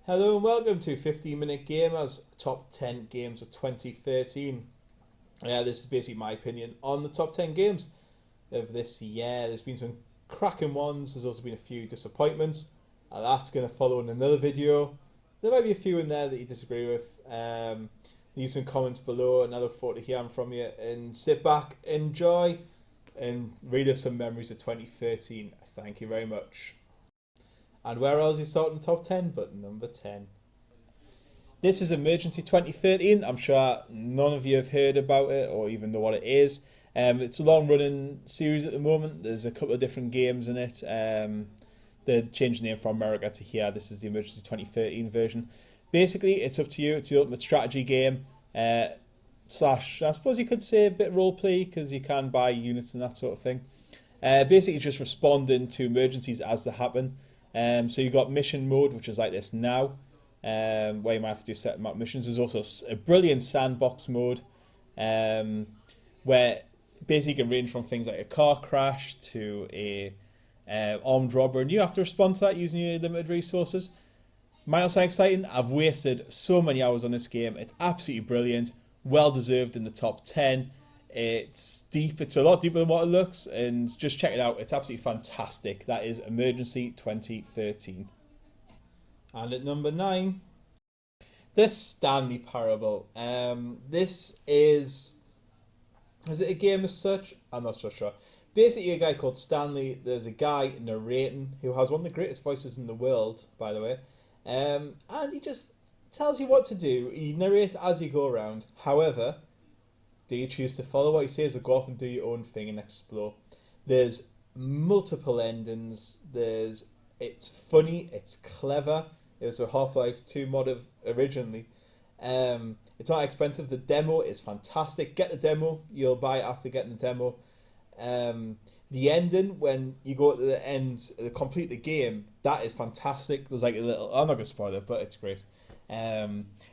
Hello and welcome to 15-Minute Gamers Top 10 Games of 2013. This is basically my opinion on the top 10 games of this year. There's been some cracking ones, there's also been a few disappointments, and that's going to follow in another video. There might be a few in there that you disagree with. Leave some comments below and I look forward to hearing from you. And sit back, enjoy, and relive some memories of 2013. Thank you very much. And where else is starting the top 10 but number 10? This is Emergency 2013. I'm sure none of you have heard about it or even know what it is. It's a long running series at the moment. There's a couple of different games in it. They changed the name from America to here. This is the Emergency 2013 version. Basically, it's up to you. It's the ultimate strategy game. Slash, I suppose you could say a bit roleplay because you can buy units and that sort of thing. Basically, just responding to emergencies as they happen. So you've got mission mode, which is like this now, where you might have to do certain amount of missions. There's also a brilliant sandbox mode, where basically you can range from things like a car crash to a armed robber, and you have to respond to that using your limited resources. Might not sound exciting. I've wasted so many hours on this game. It's absolutely brilliant, well deserved in the top 10. It's deep. It's a lot deeper than what it looks, and just check it out. It's absolutely fantastic. That is Emergency 2013. And at number 9, this Stanley Parable. This is it a game as such? I'm not so sure. Basically, a guy called Stanley. There's a guy narrating who has one of the greatest voices in the world, by the way, and he just tells you what to do. He narrates as you go around. However, do you choose to follow what he says or go off and do your own thing and explore? There's multiple endings. It's funny, it's clever. It was a Half-Life 2 mod originally. It's not expensive. The demo is fantastic. Get the demo. You'll buy it after getting the demo. The ending, when you go to the end to complete the game, that is fantastic. There's like a little... I'm not going to spoil it, but it's great.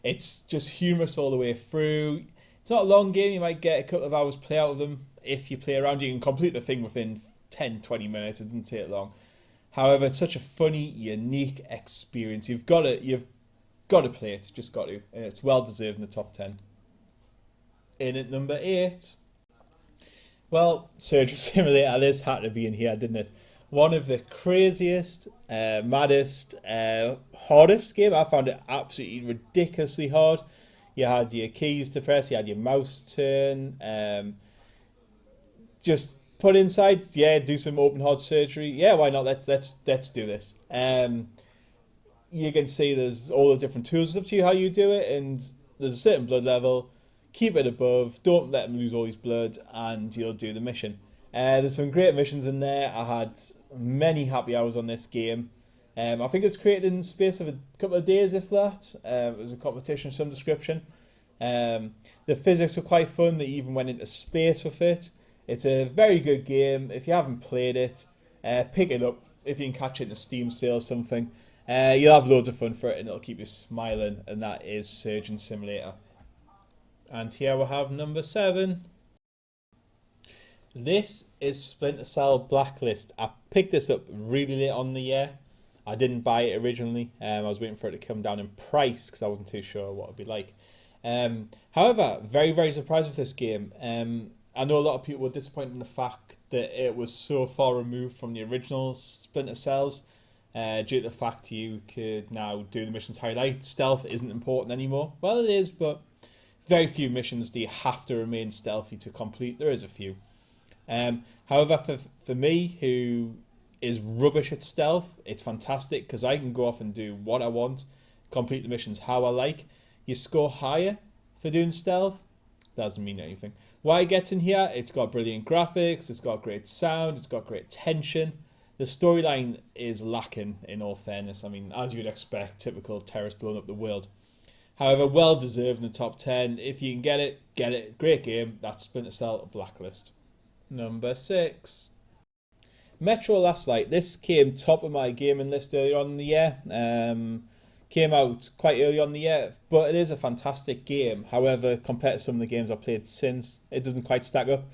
It's just humorous all the way through. It's not a long game. You might get a couple of hours play out of them. If you play around, you can complete the thing within 10-20 minutes. It doesn't take long. However, it's such a funny, unique experience. You've got to play it. Just got to. And it's well deserved in the top 10. In at number 8. Well, Surgeon Simulator, this had to be in here, didn't it? One of the craziest, maddest, hardest game. I found it absolutely ridiculously hard. You had your keys to press, you had your mouse turn. Just put inside, do some open heart surgery. Yeah, why not? Let's do this. You can see there's all the different tools. It's up to you how you do it, and there's a certain blood level. Keep it above. Don't let him lose all his blood, and you'll do the mission. There's some great missions in there. I had many happy hours on this game. I think it was created in the space of a couple of days, if that. It was a competition of some description. The physics were quite fun. They even went into space with it. It's a very good game. If you haven't played it, pick it up. If you can catch it in a Steam sale or something, you'll have loads of fun for it and it'll keep you smiling. And that is Surgeon Simulator. And here we have number 7. This is Splinter Blacklist. I picked this up really late on the year. I didn't buy it originally. I was waiting for it to come down in price because I wasn't too sure what it'd be like. However, very, very surprised with this game. I know a lot of people were disappointed in the fact that it was so far removed from the original Splinter Cells, due to the fact you could now do the missions how you like. Stealth isn't important anymore. Well, it is, but very few missions do you have to remain stealthy to complete. There is a few. However, for me, who is rubbish at stealth, it's fantastic because I can go off and do what I want, complete the missions how I like. You score higher for doing stealth, doesn't mean anything. Why it gets in here, it's got brilliant graphics, it's got great sound, it's got great tension. The storyline is lacking, in all fairness. I mean, as you'd expect, typical terrorists blowing up the world. However, well deserved in the top 10. If you can get it, get it. Great game. That's Splinter Cell Blacklist. Number 6. Metro Last Light. This came top of my gaming list earlier on in the year. Came out quite early on in the year, but it is a fantastic game. However, compared to some of the games I've played since, it doesn't quite stack up.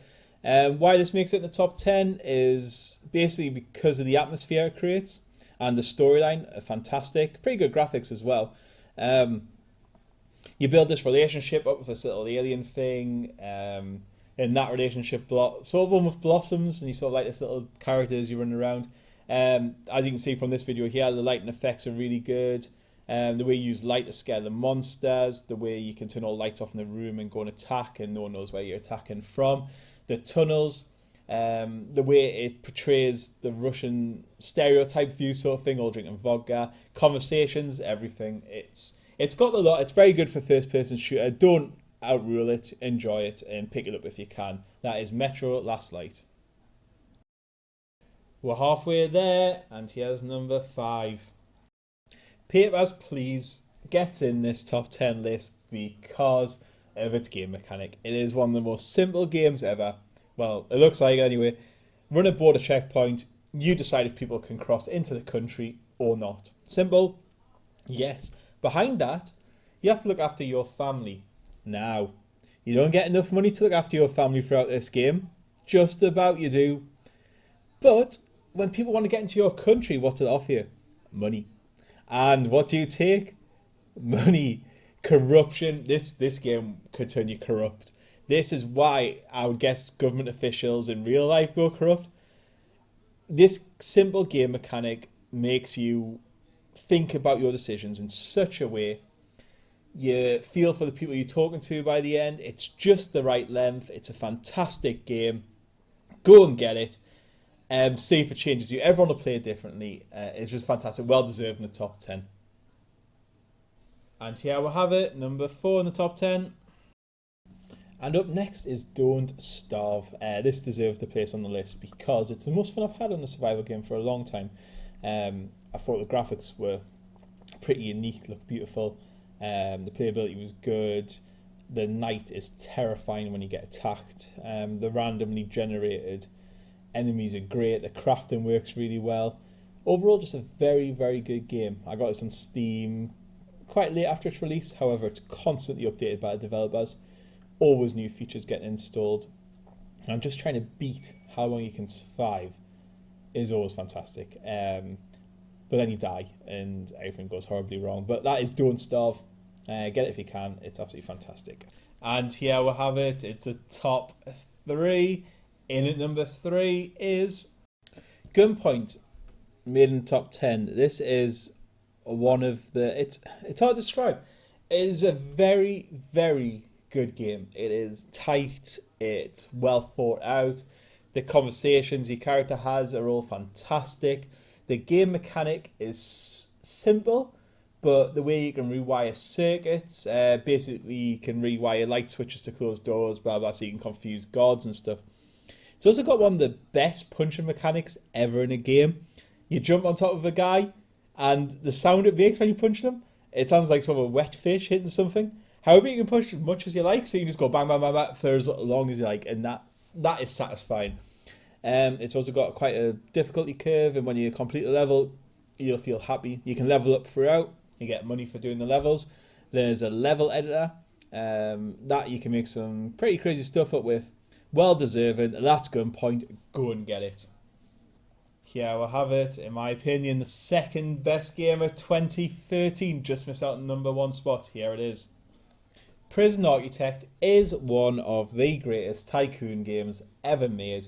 Why this makes it in the top 10 is basically because of the atmosphere it creates. and the storyline are fantastic. Pretty good graphics as well. You build this relationship up with this little alien thing, and that relationship sort of almost blossoms, and you sort of like this little character as you run around. As you can see from this video here, the lighting effects are really good. The way you use light to scare the monsters, the way you can turn all the lights off in the room and go and attack and no one knows where you're attacking from, the tunnels, the way it portrays the Russian stereotype view sort of thing, all drinking vodka, conversations, everything. It's got a lot. It's very good for first person shooter. Don't outrule it, enjoy it, and pick it up if you can. That is Metro Last Light. We're halfway there, and here's number 5. Papers, Please gets in this top 10 list because of its game mechanic. It is one of the most simple games ever. Well, it looks like it anyway. Run a border checkpoint. You decide if people can cross into the country or not. Simple? Yes. Behind that, you have to look after your family. Now, you don't get enough money to look after your family throughout this game. Just about you do. But when people want to get into your country, what do they offer you? Money. And what do you take? Money. Corruption. This game could turn you corrupt. This is why I would guess government officials in real life go corrupt. This simple game mechanic makes you think about your decisions in such a way. You feel for the people you're talking to by the end. It's just the right length. It's a fantastic game. Go and get it. See if it changes you. Everyone will play it differently. It's just fantastic. Well deserved in the top 10. And here we have it. Number 4 in the top 10. And up next is Don't Starve. This deserved a place on the list because it's the most fun I've had on a survival game for a long time. I thought the graphics were pretty unique, looked beautiful. The playability was good. The night is terrifying when you get attacked. The randomly generated enemies are great. The crafting works really well. Overall, just a very, very good game. I got this on Steam quite late after its release. However, it's constantly updated by the developers. Always new features getting installed. I'm just trying to beat how long you can survive is always fantastic. But then you die and everything goes horribly wrong. But that is Don't Starve. Get it if you can. It's absolutely fantastic. And here we have it. It's a top 3. In at number 3 is Gunpoint, made in the top 10. This is one of the... It's hard to describe. It is a very, very good game. It is tight. It's well thought out. The conversations your character has are all fantastic. The game mechanic is simple, but the way you can rewire circuits, basically you can rewire light switches to close doors, blah, blah, so you can confuse gods and stuff. It's also got one of the best punching mechanics ever in a game. You jump on top of a guy, and the sound it makes when you punch them, it sounds like sort of a wet fish hitting something. However, you can push as much as you like, so you can just go bang, bang, bang, bang for as long as you like, and that is satisfying. It's also got quite a difficulty curve, and when you complete the level, you'll feel happy. You can level up throughout. You get money for doing the levels. There's a level editor that you can make some pretty crazy stuff up with. Well deserving. That's Gunpoint. Go and get it. Here we have it. In my opinion, the second best game of 2013. Just missed out on the number 1 spot. Here it is. Prison Architect is one of the greatest tycoon games ever made.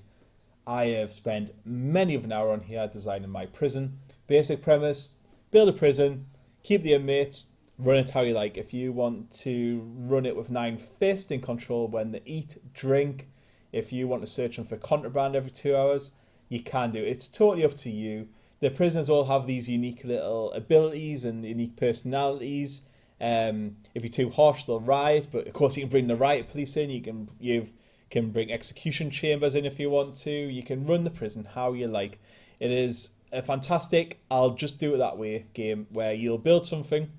I have spent many of an hour on here designing my prison. Basic premise, build a prison, keep the inmates, run it how you like. If you want to run it with 9 fists and control when they eat, drink, if you want to search them for contraband every 2 hours, you can do. It's totally up to you. The prisoners all have these unique little abilities and unique personalities. If you're too harsh, they'll riot, but of course you can bring the riot police in. You can bring execution chambers in if you want to. You can run the prison how you like. It is a fantastic I'll just do it that way game where you'll build something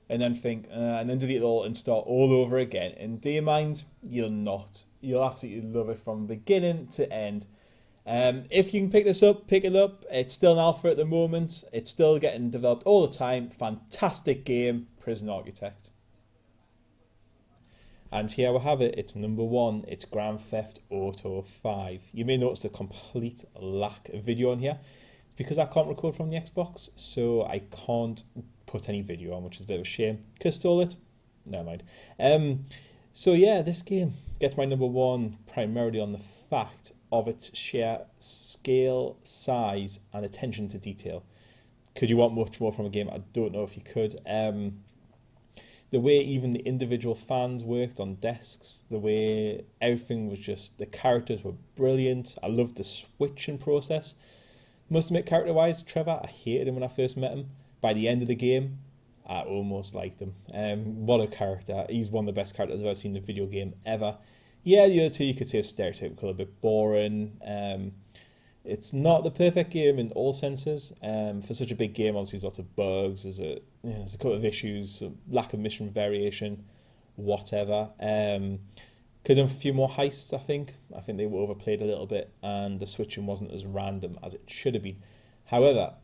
and then think and then delete it all and start all over again. And do you mind? You'll not. You'll absolutely love it from beginning to end. If you can pick this up, pick it up. It's still an alpha at the moment. It's still getting developed all the time. Fantastic game, Prison Architect. And here we have it. It's number 1. It's Grand Theft Auto 5. You may notice the complete lack of video on here. It's because I can't record from the Xbox, so I can't put any video on, which is a bit of a shame. Could have stole it. Never mind. So yeah, this game gets my number one primarily on the fact of its sheer scale, size, and attention to detail. Could you want much more from a game? I don't know if you could. The way even the individual fans worked on desks, the way everything was just, the characters were brilliant. I loved the switching process. Must admit, character-wise, Trevor, I hated him when I first met him. By the end of the game, I almost liked him. What a character. He's one of the best characters I've ever seen in a video game ever. Yeah, the other two you could say are stereotypical, a bit boring. It's not the perfect game in all senses. For such a big game, obviously there's lots of bugs, there's a couple of issues, lack of mission variation, whatever. Could have done a few more heists, I think. I think they were overplayed a little bit, and the switching wasn't as random as it should have been. However,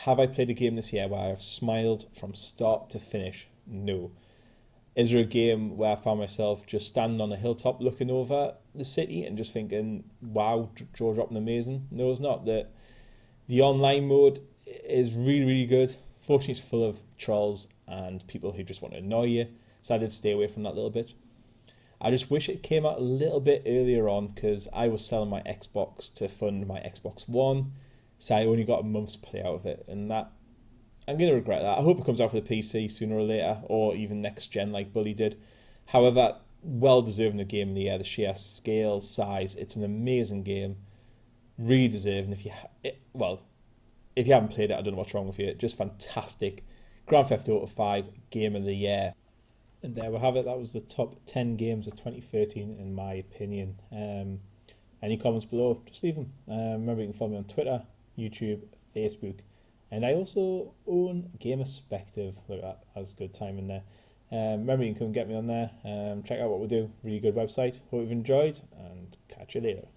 have I played a game this year where I have smiled from start to finish? No. Is there a game where I found myself just standing on a hilltop looking over the city and just thinking, wow, jaw dropping amazing? No, it's not. The online mode is really, really good. Fortunately, it's full of trolls and people who just want to annoy you, so I did stay away from that a little bit. I just wish it came out a little bit earlier on, because I was selling my Xbox to fund my Xbox One, so I only got a month's play out of it, and that I'm going to regret that. I hope it comes out for the PC sooner or later, or even next gen like Bully did. However, well deserving the game of the year, the sheer scale, size. It's an amazing game, really deserving. If you haven't played it, I don't know what's wrong with you. Just fantastic. Grand Theft Auto 5 game of the year. And there we have it. That was the top 10 games of 2013 in my opinion. Any comments below, just leave them. Remember, you can follow me on Twitter, YouTube, Facebook. And I also own Gamerspective. Look, that has good time in there. Remember, you can come get me on there. Check out what we do. Really good website. Hope you've enjoyed, and catch you later.